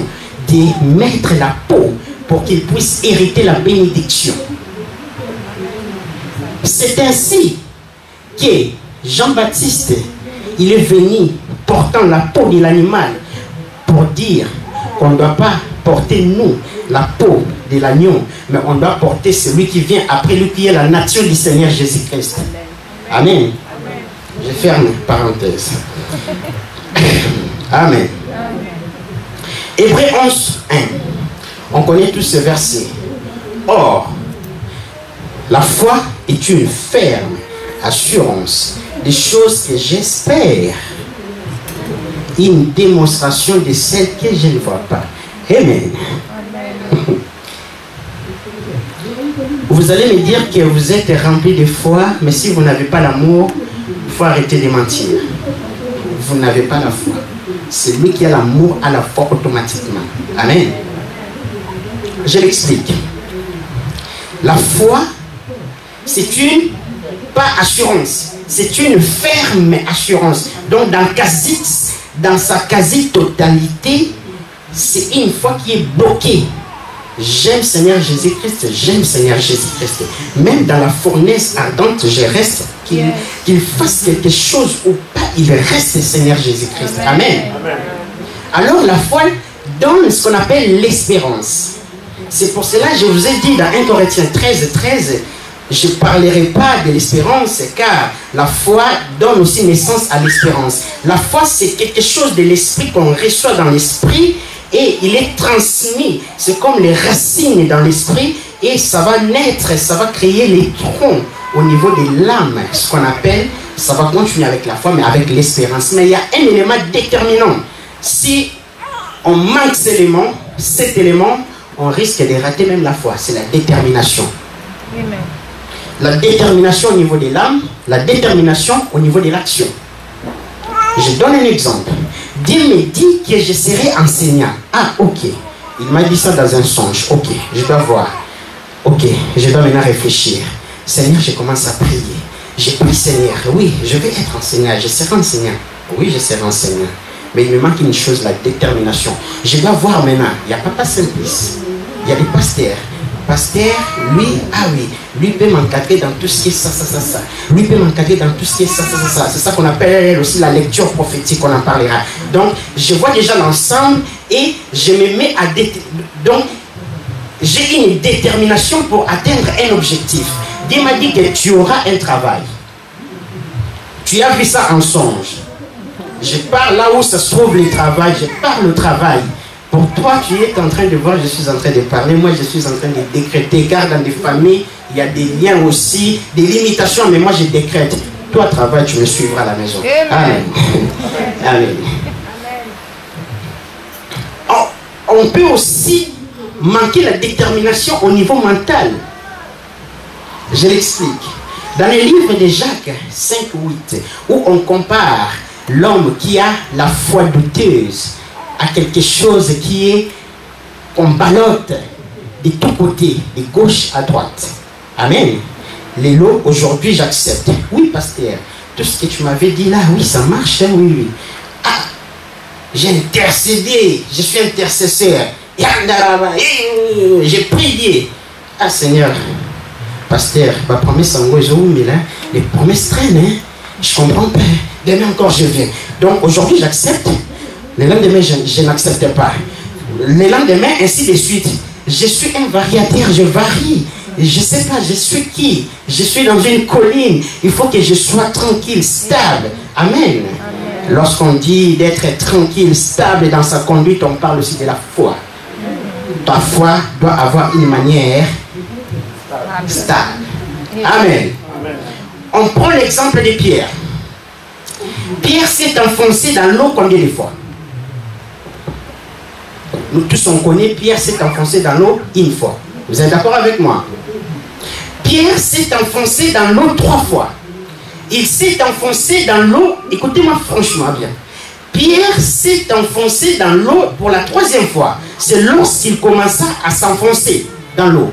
de mettre la peau pour qu'il puisse hériter la bénédiction. C'est ainsi que Jean-Baptiste, il est venu portant la peau de l'animal pour dire qu'on ne doit pas porter nous la peau de l'agneau, mais on doit porter celui qui vient après lui, qui est la nature du Seigneur Jésus-Christ. Amen. Je ferme parenthèse. Amen. Hébreux 11, 1. On connaît tous ce verset. Or, la foi est une ferme assurance des choses que j'espère, une démonstration de celles que je ne vois pas. Amen. Vous allez me dire que vous êtes rempli de foi, mais si vous n'avez pas l'amour, il faut arrêter de mentir. Vous n'avez pas la foi. Celui qui a l'amour a la foi automatiquement. Amen. Je l'explique. La foi, c'est une, pas assurance, c'est une ferme assurance. Donc dans sa quasi-totalité, c'est une foi qui est bloquée. J'aime Seigneur Jésus-Christ, j'aime Seigneur Jésus-Christ. Même dans la fournaise ardente, je reste, qu'il fasse quelque chose ou pas, il reste Seigneur Jésus-Christ. Amen. Amen. Alors la foi donne ce qu'on appelle l'espérance. C'est pour cela que je vous ai dit dans 1 Corinthiens 13, 13, je ne parlerai pas de l'espérance car la foi donne aussi naissance à l'espérance. La foi, c'est quelque chose de l'esprit qu'on reçoit dans l'esprit et il est transmis. C'est comme les racines dans l'esprit et ça va naître, ça va créer les troncs au niveau de l'âme, ce qu'on appelle, ça va continuer avec la foi, mais avec l'espérance. Mais il y a un élément déterminant. Si on manque cet élément, on risque de rater même la foi. C'est la détermination. Amen. La détermination au niveau de l'âme, la détermination au niveau de l'action. Je donne un exemple. Dieu me dit que je serai enseignant. Ah, ok. Il m'a dit ça dans un songe. Ok, je dois voir. Ok, je dois maintenant réfléchir. Seigneur, je commence à prier. J'ai pris Seigneur. Oui, je vais être enseignant. Je serai enseignant. Oui, je serai enseignant. Mais il me manque une chose, la détermination. Je dois voir maintenant. Il y a Papa Simplice. Il y a des pasteurs. Pasteur, lui, ah oui, lui peut m'encadrer dans tout ce qui est ça. Lui peut m'encadrer dans tout ce qui est ça. C'est ça qu'on appelle aussi la lecture prophétique, on en parlera. Donc, je vois déjà l'ensemble et je me mets à... Donc, j'ai une détermination pour atteindre un objectif. Dieu m'a dit que tu auras un travail. Tu as vu ça en songe. Je parle là où ça se trouve le travail. Je parle le travail. Pour toi, tu es en train de voir, je suis en train de parler. Moi, je suis en train de décréter. Car dans des familles, il y a des liens aussi, des limitations. Mais moi, je décrète. Toi, travail, tu me suivras à la maison. Amen. Amen. On peut aussi manquer la détermination au niveau mental. Je l'explique. Dans le livre de Jacques 5:8, où on compare l'homme qui a la foi douteuse à quelque chose qui est qu'on ballotte de tous côtés, de gauche à droite. Amen. Les lots, aujourd'hui, j'accepte. Oui, pasteur, tout ce que tu m'avais dit là, oui, ça marche, hein, oui. Ah, j'ai intercédé, je suis intercesseur. J'ai prié. Ah, Seigneur, pasteur, ma promesse en gros, les promesses traînent, hein. Je comprends pas. Demain encore, je viens. Donc, aujourd'hui, j'accepte. Le lendemain, je n'accepte pas. Le lendemain, ainsi de suite. Je suis un variateur, je varie. Je ne sais pas, je suis qui? Je suis dans une colline. Il faut que je sois tranquille, stable. Amen. Lorsqu'on dit d'être tranquille, stable dans sa conduite, on parle aussi de la foi. Ta foi doit avoir une manière stable. Amen. On prend l'exemple de Pierre. Pierre s'est enfoncé dans l'eau combien de fois? Nous tous on connaît, Pierre s'est enfoncé dans l'eau une fois. Vous êtes d'accord avec moi? Pierre s'est enfoncé dans l'eau 3 fois. Il s'est enfoncé dans l'eau, écoutez-moi franchement bien. Pierre s'est enfoncé dans l'eau pour la 3e fois. C'est lorsqu'il commença à s'enfoncer dans l'eau.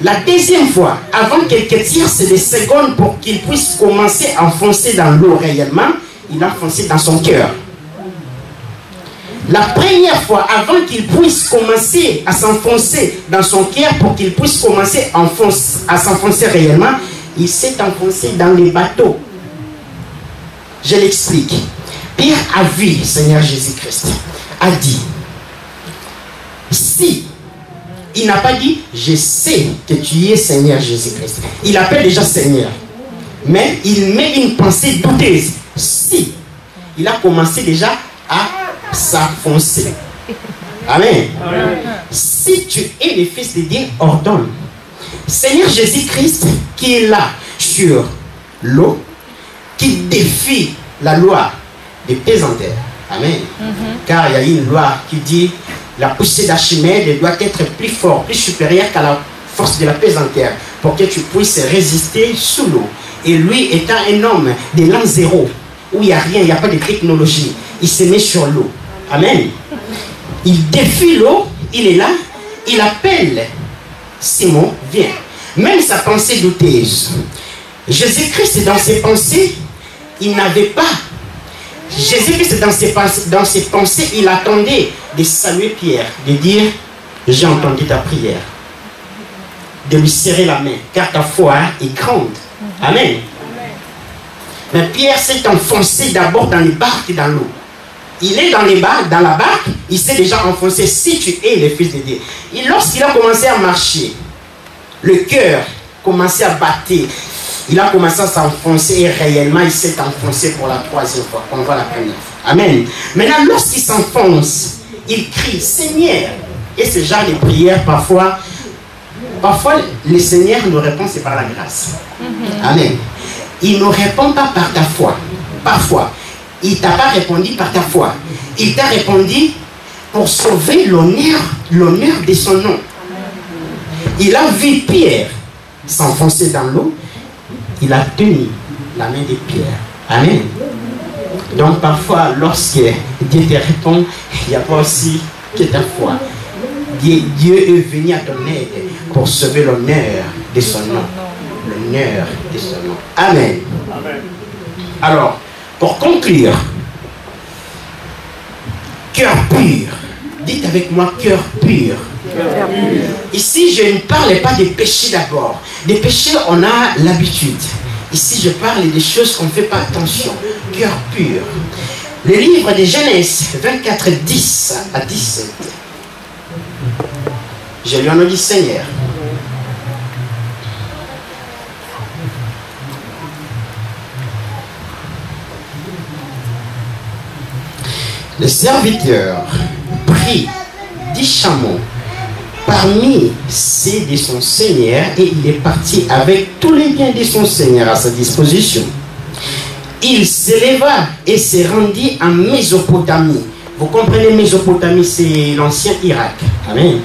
La 2e fois, avant quelques tierces de secondes pour qu'il puisse commencer à enfoncer dans l'eau réellement, il a enfoncé dans son cœur. La première fois, avant qu'il puisse commencer à s'enfoncer dans son cœur, pour qu'il puisse commencer à s'enfoncer réellement, il s'est enfoncé dans les bateaux. Je l'explique. Pierre a vu Seigneur Jésus-Christ, a dit, si il n'a pas dit, je sais que tu es Seigneur Jésus-Christ. Il appelle déjà Seigneur. Mais il met une pensée douteuse. Si il a commencé déjà à s'enfoncer. Amen. Si tu es le Fils de Dieu, ordonne. Seigneur Jésus-Christ qui est là sur l'eau, qui défie la loi des pesanteurs. Amen. Car il y a une loi qui dit la poussée d'Archimède doit être plus forte, plus supérieure qu'à la force de la pesanteur pour que tu puisses résister sous l'eau. Et lui étant un homme de l'an 0, où il n'y a rien, il n'y a pas de technologie, il se met sur l'eau. Amen. Il défie l'eau, il est là, il appelle Simon, viens. Même sa pensée douteuse. Jésus-Christ, dans ses pensées, il n'avait pas. Jésus-Christ, dans ses pensées, il attendait de saluer Pierre, de dire, j'ai entendu ta prière. De lui serrer la main, car ta foi est grande. Amen. Mais Pierre s'est enfoncé d'abord dans les barques et dans l'eau. Il est dans la barque, il s'est déjà enfoncé. Si tu es le Fils de Dieu. Et lorsqu'il a commencé à marcher, le cœur commençait à battre. Il a commencé à s'enfoncer et réellement il s'est enfoncé pour la 3e fois. On voit la première fois. Amen. Maintenant, lorsqu'il s'enfonce, il crie Seigneur. Et ce genre de prière, parfois le Seigneur nous répond, c'est par la grâce. Amen. Il ne répond pas par ta foi. Parfois, il ne t'a pas répondu par ta foi. Il t'a répondu pour sauver l'honneur de son nom. Il a vu Pierre s'enfoncer dans l'eau. Il a tenu la main de Pierre. Amen. Donc parfois, lorsque Dieu te répond, il n'y a pas aussi que ta foi. Dieu est venu à ton aide pour sauver l'honneur de son nom. L'honneur de son nom. Amen. Amen. Alors, pour conclure, cœur pur. Dites avec moi, cœur pur. Ici, je ne parle pas des péchés d'abord. Des péchés, on a l'habitude. Ici, je parle des choses qu'on ne fait pas attention. Cœur pur. Le livre de Genèse 24, 10 à 17. Je lui en ai dit, Seigneur, le serviteur prit 10 chameaux parmi ceux de son Seigneur et il est parti avec tous les biens de son Seigneur à sa disposition. Il s'éleva et se rendit en Mésopotamie. Vous comprenez, Mésopotamie, c'est l'ancien Irak. Amen.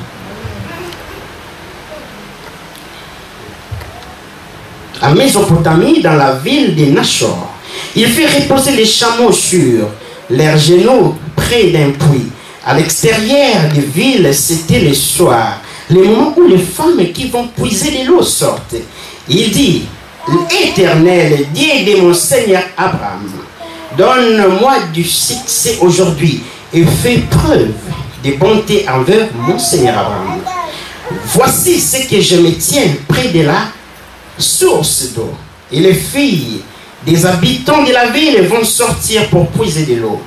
En Mésopotamie, dans la ville de Nachor, il fit reposer les chameaux sur leurs genoux près d'un puits. À l'extérieur de ville, c'était le soir, le moment où les femmes qui vont puiser de l'eau sortent. Il dit, l'Éternel, Dieu de mon Seigneur Abraham, donne-moi du succès aujourd'hui et fais preuve de bonté envers mon Seigneur Abraham. Voici ce que je me tiens près de la source d'eau. Et les filles des habitants de la ville vont sortir pour puiser de l'eau.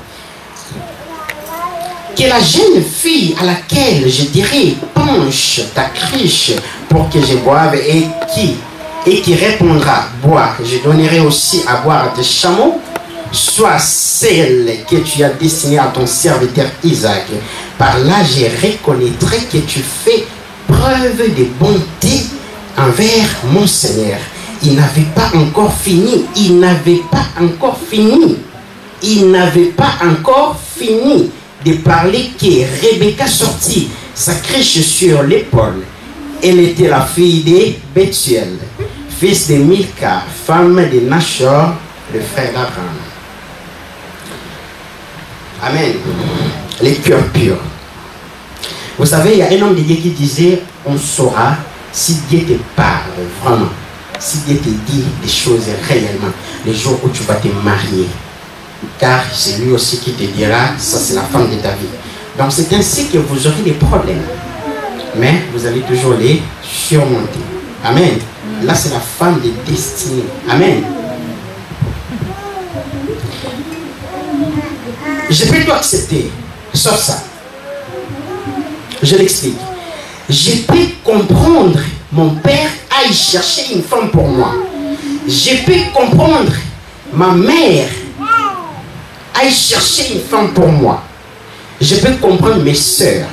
Que la jeune fille à laquelle je dirai penche ta cruche pour que je boive et qui répondra bois, je donnerai aussi à boire à tes chameaux, soit celle que tu as destinée à ton serviteur Isaac. Par là je reconnaîtrai que tu fais preuve de bonté envers mon Seigneur. Il n'avait pas encore fini. Il n'avait pas encore fini. Il n'avait pas encore fini de parler que Rebecca sortit sa cruche sur l'épaule. Elle était la fille de Bethuel, fils de Milka, femme de Nachor, le frère d'Abraham. Amen. Les cœurs purs. Vous savez, il y a un homme de Dieu qui disait, on saura si Dieu te parle vraiment, si Dieu te dit des choses réellement, le jour où tu vas te marier. Car c'est lui aussi qui te dira, ça c'est la femme de ta vie. Donc c'est ainsi que vous aurez des problèmes. Mais vous allez toujours les surmonter. Amen. Là c'est la femme de destinée. Amen. Je peux tout accepter, sauf ça. Je l'explique. Je peux comprendre mon père aille chercher une femme pour moi. Je peux comprendre ma mère aille chercher une femme pour moi. Je peux comprendre mes soeurs.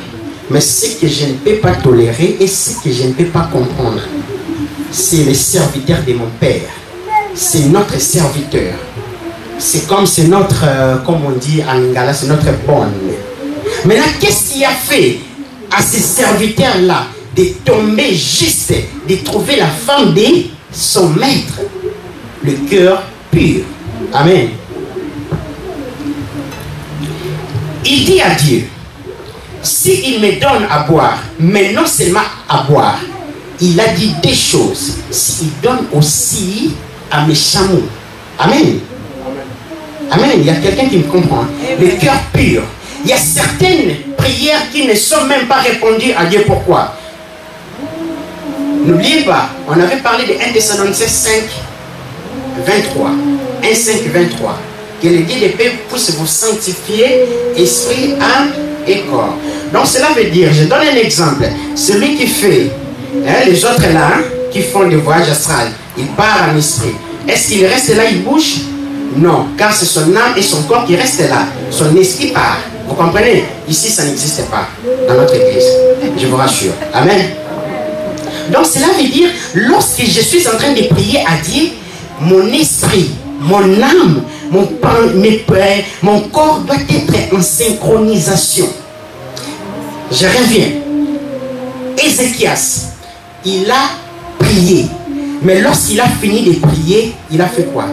Mais ce que je ne peux pas tolérer et ce que je ne peux pas comprendre, c'est les serviteurs de mon père. C'est notre serviteur. C'est comme c'est notre, comme on dit en lingala, c'est notre bonne. Maintenant, qu'est-ce qui a fait à ces serviteurs-là de tomber juste, de trouver la femme de son maître? Le cœur pur. Amen. Il dit à Dieu, s'il me donne à boire, mais non seulement à boire, il a dit des choses. S'il donne aussi à mes chameaux. Amen. Amen. Il y a quelqu'un qui me comprend. Le cœur pur. Il y a certaines prières qui ne sont même pas répondues à Dieu. Pourquoi? N'oubliez pas, on avait parlé de 1 Thessaloniciens 5, 23. 1, 5, 23. Que le Dieu de paix puisse vous sanctifier, esprit, âme et corps. Donc cela veut dire, je donne un exemple. Celui qui fait, les autres là, qui font des voyages astrales, il part en esprit. Est-ce qu'il reste là, il bouge? Non, car c'est son âme et son corps qui restent là. Son esprit part. Vous comprenez? Ici, ça n'existe pas dans notre église. Je vous rassure. Amen. Donc cela veut dire, lorsque je suis en train de prier à Dieu, mon esprit, mon âme, mon corps doit être en synchronisation. Je reviens. Ézéchias, il a prié. Mais lorsqu'il a fini de prier, il a fait quoi?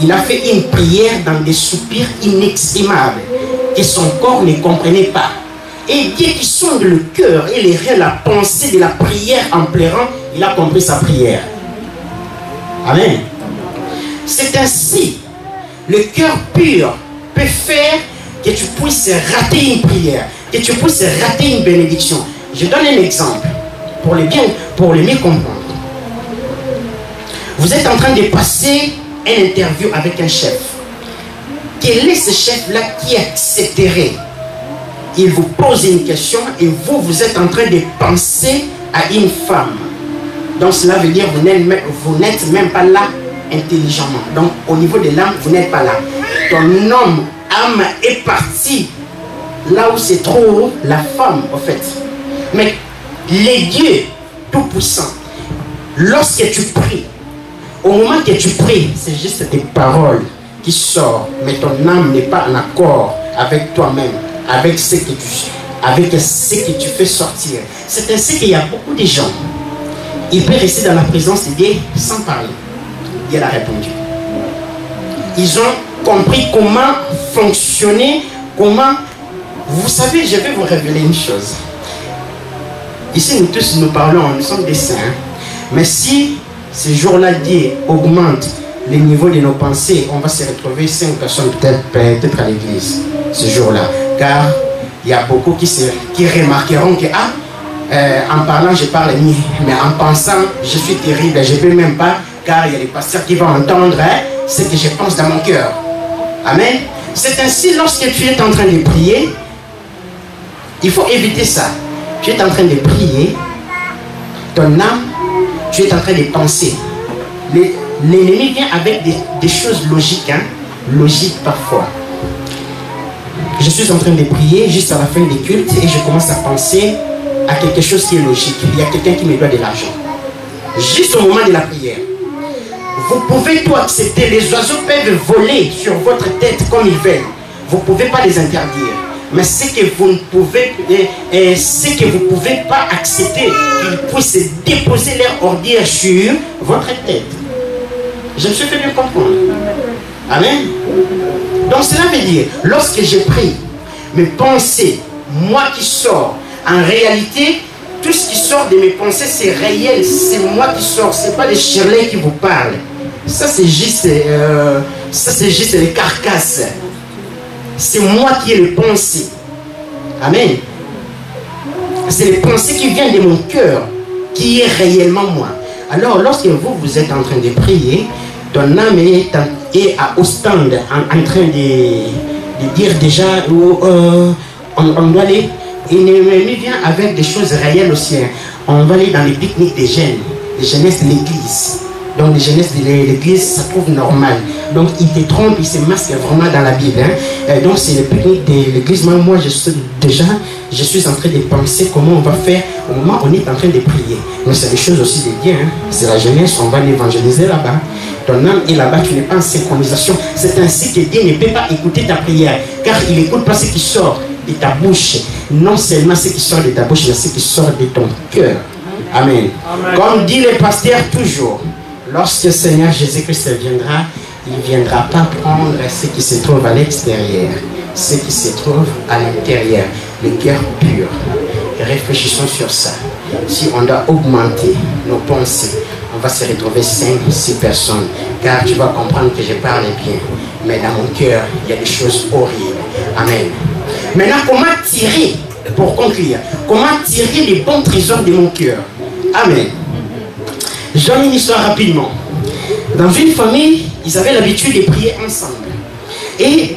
Il a fait une prière dans des soupirs inexprimables que son corps ne comprenait pas. Et Dieu qui sonde le cœur et les reins, la pensée de la prière en pleurant, il a compris sa prière. Amen. C'est ainsi, le cœur pur peut faire que tu puisses rater une prière, que tu puisses rater une bénédiction. Je donne un exemple pour le mieux comprendre. Vous êtes en train de passer une interview avec un chef. Quel est ce chef-là qui accepterait? Il vous pose une question et vous êtes en train de penser à une femme. Donc cela veut dire que vous n'êtes même pas là intelligemment. Donc au niveau de l'âme, vous n'êtes pas là. Ton âme est partie là où se trouve la femme, en fait. Mais les dieux tout-puissants, lorsque tu pries, au moment que tu pries, c'est juste des paroles qui sortent, mais ton âme n'est pas en accord avec toi-même, avec ce que tu fais sortir. C'est ainsi qu'il y a beaucoup de gens, ils peuvent rester dans la présence de Dieu sans parler. Dieu a répondu. Ils ont compris comment fonctionner, comment... Vous savez, je vais vous révéler une chose. Ici, nous tous, nous parlons, nous sommes des saints. Mais si ce jour-là, Dieu augmente le niveau de nos pensées, on va se retrouver 5 personnes peut-être à l'église ce jour-là. Car il y a beaucoup qui remarqueront que, en parlant, je parle mieux. Mais en pensant, je suis terrible, je ne peux même pas, car il y a des pasteurs qui vont entendre ce que je pense dans mon cœur. Amen. C'est ainsi, lorsque tu es en train de prier, il faut éviter ça. Tu es en train de prier, ton âme, tu es en train de penser. L'ennemi vient avec des choses logiques, logiques parfois. Je suis en train de prier juste à la fin des cultes et je commence à penser à quelque chose qui est logique. Il y a quelqu'un qui me doit de l'argent. Juste au moment de la prière. Vous pouvez tout accepter. Les oiseaux peuvent voler sur votre tête comme ils veulent. Vous ne pouvez pas les interdire. Mais ce que vous ne pouvez, pas accepter, qu'ils puissent déposer leur ordure sur votre tête. Je me suis fait bien comprendre. Amen. Donc cela veut dire, lorsque je prie, mes pensées, moi qui sors, en réalité, tout ce qui sort de mes pensées, c'est réel, c'est moi qui sors, ce n'est pas les Shirley qui vous parlent. Ça c'est juste les carcasses. C'est moi qui ai les pensées. Amen. C'est les pensées qui viennent de mon cœur, qui est réellement moi. Alors, lorsque vous êtes en train de prier, ton âme est au stand, en train de dire déjà où on doit aller. Et l'ennemi vient avec des choses réelles aussi. On va aller dans les pique-niques des jeunes, les jeunesses de l'église. Donc les jeunesses de l'église, ça trouve normal. Donc il te trompe, il se masque vraiment dans la Bible. Donc c'est le pique-nique de l'église. Moi, je suis en train de penser comment on va faire au moment où on est en train de prier. Mais c'est des choses aussi de Dieu. C'est la jeunesse, on va l'évangéliser là-bas. Ton âme est là-bas, tu n'es pas en synchronisation. C'est ainsi que Dieu ne peut pas écouter ta prière. Car il n'écoute pas ce qui sort de ta bouche. Non seulement ce qui sort de ta bouche, mais ce qui sort de ton cœur. Amen. Amen. Comme dit le pasteur toujours, lorsque le Seigneur Jésus-Christ viendra, il ne viendra pas prendre ce qui se trouve à l'extérieur, ce qui se trouve à l'intérieur, le cœur pur. Réfléchissons sur ça. Si on doit augmenter nos pensées, on va se retrouver 5-6 personnes, car tu vas comprendre que je parle bien. Mais dans mon cœur, il y a des choses horribles. Amen. Maintenant, comment tirer, pour conclure, comment tirer les bons trésors de mon cœur? Amen. Je donne une histoire rapidement. Dans une famille, ils avaient l'habitude de prier ensemble. Et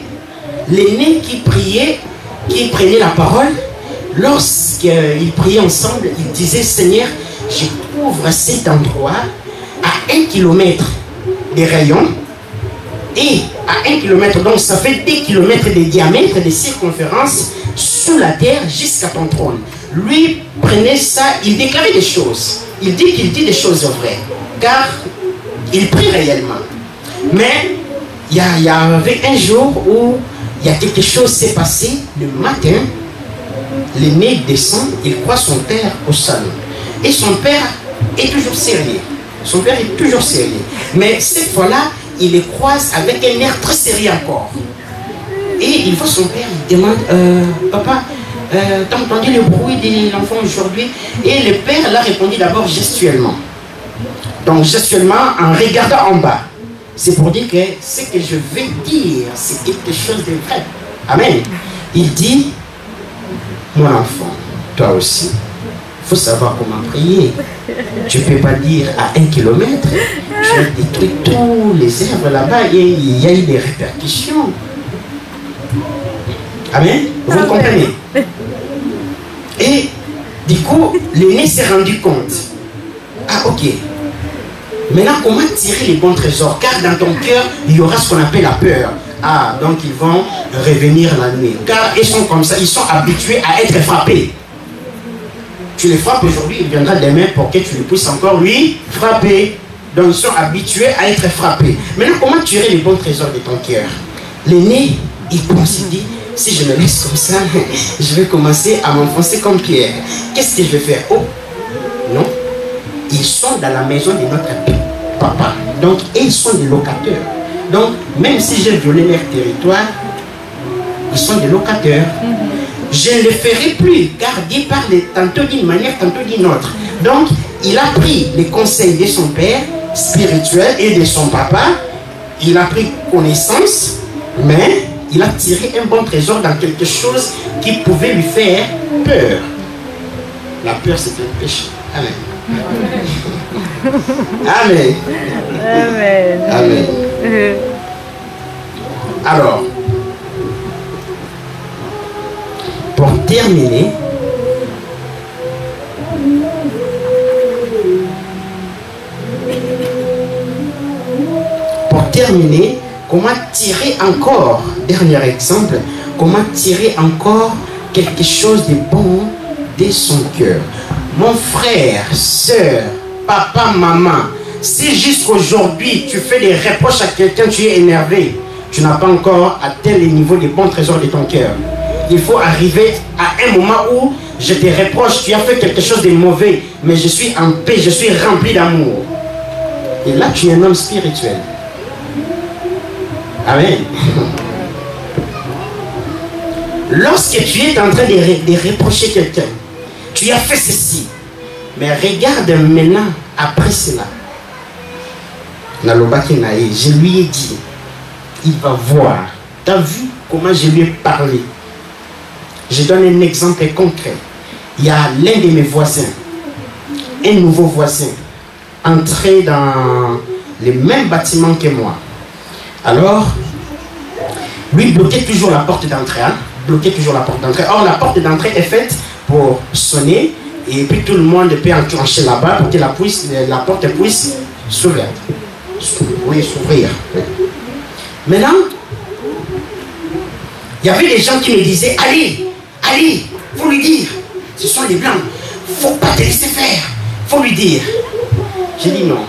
l'aîné qui priait, qui prenait la parole, lorsqu'ils priaient ensemble, il disait, Seigneur, je couvre cet endroit à 1 kilomètre de rayon et à 1 kilomètre, donc ça fait 10 kilomètres de diamètre, de circonférence sous la terre jusqu'à ton trône. Lui prenait ça, il déclarait des choses. Il dit des choses vraies. Car il prie réellement. Mais il y avait un jour où il y a quelque chose s'est passé. Le matin, l'aîné descend, il croit son père au salon. Et son père est toujours sérieux. Son père est toujours sérieux. Mais cette fois-là, il les croise avec un air très sérieux encore. Et il voit son père, il demande, papa, t'as entendu le bruit de l'enfant aujourd'hui? Et le père l'a répondu d'abord gestuellement. Donc gestuellement, en regardant en bas. C'est pour dire que ce que je vais dire, c'est quelque chose de vrai. Amen. Il dit, mon enfant, toi aussi, il faut savoir comment prier. Tu ne peux pas dire à 1 kilomètre, tu as détruit tous les herbes là-bas et il y a eu des répercussions. Amen. Vous comprenez? Et du coup, l'aîné s'est rendu compte. Ah, ok. Maintenant, comment tirer les bons trésors? Car dans ton cœur, il y aura ce qu'on appelle la peur. Ah, donc ils vont revenir la nuit. Car ils sont comme ça, ils sont habitués à être frappés. Tu les frappes aujourd'hui, il viendra demain pour que tu le puisses encore lui frapper. Donc ils sont habitués à être frappés. Maintenant, comment tirer les bons trésors de ton cœur? L'aîné, il pense, il dit, si je me laisse comme ça, je vais commencer à m'enfoncer comme Pierre. Qu'est-ce que je vais faire? Oh, non. Ils sont dans la maison de notre papa. Donc, ils sont des locataires. Donc, même si j'ai violé leur territoire, ils sont des locataires. Je ne le ferai plus, car Dieu parle tantôt d'une manière, tantôt d'une autre. Donc, il a pris les conseils de son père spirituel et de son papa. Il a pris connaissance, mais il a tiré un bon trésor dans quelque chose qui pouvait lui faire peur. La peur, c'est un péché. Amen. Amen. Amen. Amen. Alors, pour terminer, comment tirer encore, dernier exemple, comment tirer encore quelque chose de bon de son cœur. Mon frère, soeur, papa, maman, si jusqu'aujourd'hui tu fais des reproches à quelqu'un, tu es énervé, tu n'as pas encore atteint le niveau des bons trésors de ton cœur. Il faut arriver à un moment où je te reproche, tu as fait quelque chose de mauvais, mais je suis en paix, je suis rempli d'amour. Et là, tu es un homme spirituel. Amen. Lorsque tu es en train de reprocher quelqu'un, tu as fait ceci, mais regarde maintenant, après cela, je lui ai dit, il va voir. Tu as vu comment je lui ai parlé? Je donne un exemple concret. Il y a l'un de mes voisins, un nouveau voisin, entré dans le même bâtiment que moi. Alors, lui bloquait toujours la porte d'entrée. Hein? Bloquait toujours la porte d'entrée. Or, la porte d'entrée est faite pour sonner et puis tout le monde peut enclencher là-bas pour que la porte puisse s'ouvrir. Oui, s'ouvrir. Maintenant, il y avait des gens qui me disaient, allez, faut lui dire, ce sont les blancs, faut pas te laisser faire, faut lui dire. J'ai dit non,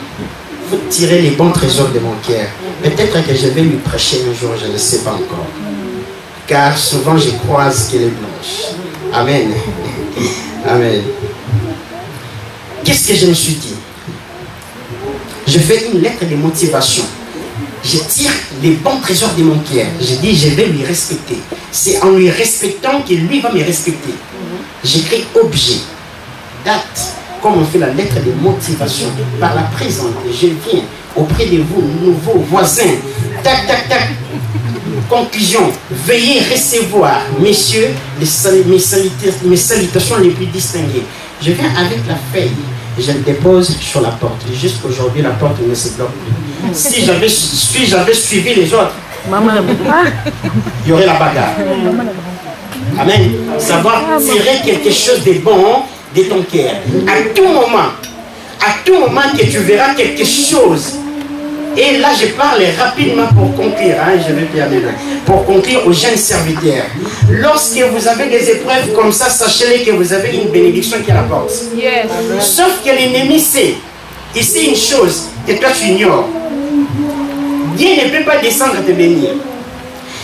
faut tirer les bons trésors de mon cœur. Peut-être que je vais lui prêcher un jour, je ne sais pas encore. Car souvent je croise qu'elle est blanche. Amen. Amen. Qu'est-ce que je me suis dit? Je fais une lettre de motivation. Je tire les bons trésors de mon cœur. Je dis, je vais lui respecter. C'est en lui respectant que lui va me respecter. J'écris objet, date, comme on fait la lettre de motivation. Par la présente, je viens auprès de vous, nouveaux voisins. Tac, tac, tac. Conclusion, veuillez recevoir, messieurs, mes salutations les plus distinguées. Je viens avec la feuille. Je le dépose sur la porte. Jusqu'aujourd'hui, la porte ne se bloque plus. Si j'avais suivi les autres, il y aurait la bagarre. Amen. Savoir tirer quelque chose de bon de ton cœur. À tout moment que tu verras quelque chose Et là, je parle rapidement pour conclure. Hein, je vais terminer. Pour conclure aux jeunes serviteurs. Lorsque vous avez des épreuves comme ça, sachez-les que vous avez une bénédiction qui est à la porte. Yes. Sauf que l'ennemi sait. Il sait une chose que toi tu ignores. Dieu ne peut pas descendre te bénir.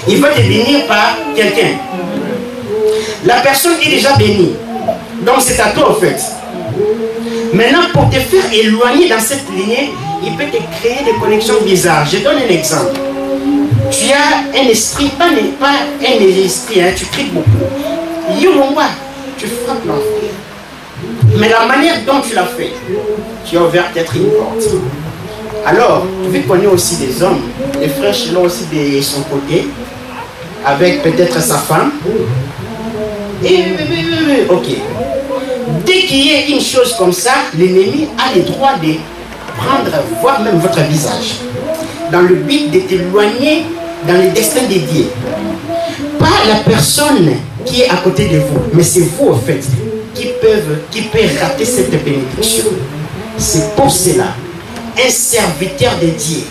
Il va te bénir par quelqu'un. La personne est déjà bénie. Donc c'est à toi en fait. Maintenant, pour te faire éloigner dans cette lignée, il peut te créer des connexions bizarres. Je donne un exemple. Tu as un esprit, pas un esprit, hein, tu cries beaucoup. Yolongwa, tu frappes l'enfer. Mais la manière dont tu l'as fait, tu as ouvert peut-être une porte. Alors, vu qu'on est aussi des hommes, les frères Chelon aussi de son côté, avec peut-être sa femme. Et ok. Dès qu'il y a une chose comme ça, l'ennemi a le droit de prendre, voire même votre visage, dans le but de t'éloigner dans le destin de Dieu. Pas la personne qui est à côté de vous, mais c'est vous en fait qui peut rater cette bénédiction. C'est pour cela, un serviteur de Dieu,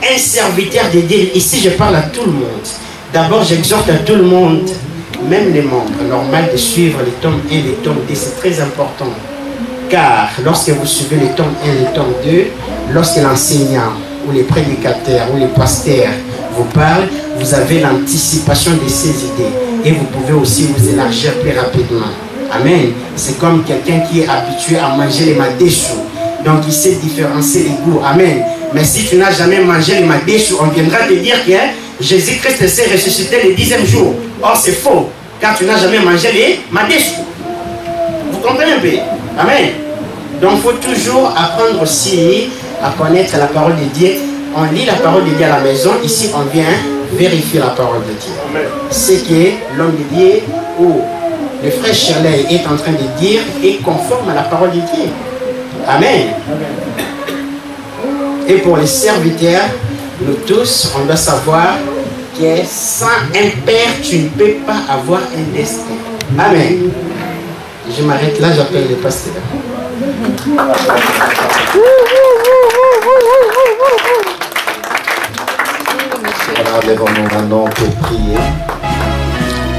un serviteur de Dieu, ici je parle à tout le monde. D'abord j'exhorte à tout le monde, même les membres, normal de suivre les tomes 1 et les tomes 2, c'est très important. Car lorsque vous suivez les tomes 1 et les tomes 2, lorsque l'enseignant ou les prédicateurs ou les pasteurs vous parlent, vous avez l'anticipation de ces idées. Et vous pouvez aussi vous élargir plus rapidement. Amen. C'est comme quelqu'un qui est habitué à manger les madéchous. Donc il sait différencier les goûts. Amen. Mais si tu n'as jamais mangé les madéchous, on viendra te dire que Jésus-Christ s'est ressuscité le 10e jour. Or c'est faux, car tu n'as jamais mangé les madéchous. Vous comprenez un peu? Amen. Donc il faut toujours apprendre aussi à connaître la parole de Dieu. On lit la parole de Dieu à la maison. Ici on vient vérifier la parole de Dieu. Ce que l'homme de Dieu ou le frère Shirley est en train de dire est conforme à la parole de Dieu. Amen. Et pour les serviteurs, nous tous, on doit savoir que sans un père, tu ne peux pas avoir un destin. Amen. Je m'arrête là, j'appelle le pasteur. Voilà, lèvons-nous maintenant pour prier.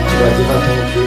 Tu vas dire à ton Dieu.